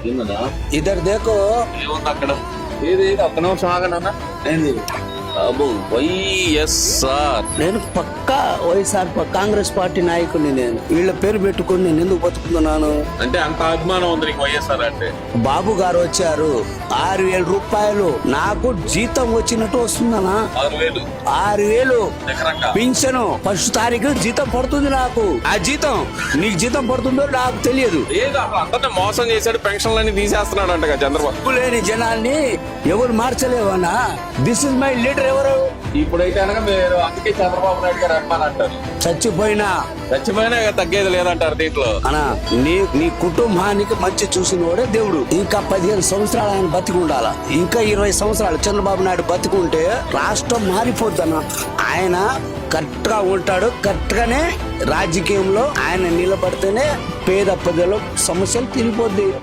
ఏందన్నా ఇద్దరు దేకో ఏముంది అక్కడ? ఏది ఒక్క నిమిషం ఆగనన్నా. ఏంది బాబు వైఎస్ఆర్ నేను పక్కా వైఎస్ఆర్ కాంగ్రెస్ పార్టీ నాయకుడిని. నేను వీళ్ళ పేరు పెట్టుకుని నేను ఎందుకు బతుకుతున్నాను? అంటే అంత అభిమానం ఉంది నీకు వైఎస్ఆర్ అంటే? బాబు గారు వచ్చారు, 6,000 రూపాయలు నాకు జీతం వచ్చినట్టు వస్తుందనా? 6,000 6,000 ఎకరంగా పింఛను ఫస్ట్ తారీఖు జీతం పడుతుంది నాకు. ఆ జీతం నీకు జీతం పడుతుందో నాకు తెలియదు. ఏదో అసలు అందరినీ మోసం చేశాడు, పెన్షన్లన్నీ తీసేస్తున్నాడు అంట చంద్రబాబు. డబ్బు లేని జనాల్ని ఎవరు మార్చలేవనా? This is my leader. ఎవరు ఇప్పుడైతే అనగా మీరు అందుకే చంద్రబాబు నాయుడు గారు అభిమాని అంటారు. చచ్చిపోయినా చచ్చిపోయినా ఇక తగ్గేది లేదంటారు దీంట్లో. అనా నీ కుటుంబానికి మంచి చూసిన వాడే దేవుడు. ఇంకా 15 సంవత్సరాలు ఆయన బతికి ఉండాలా, ఇంకా 20 సంవత్సరాలు చంద్రబాబు నాయుడు బతికుంటే రాష్ట్రం మారిపోద్దన్న. ఆయన కరెక్ట్ గా ఉంటాడు. కరెక్ట్ గానే రాజకీయంలో ఆయన నిలబడితేనే పేద ప్రజల సమస్యలు తీరిపోద్ది.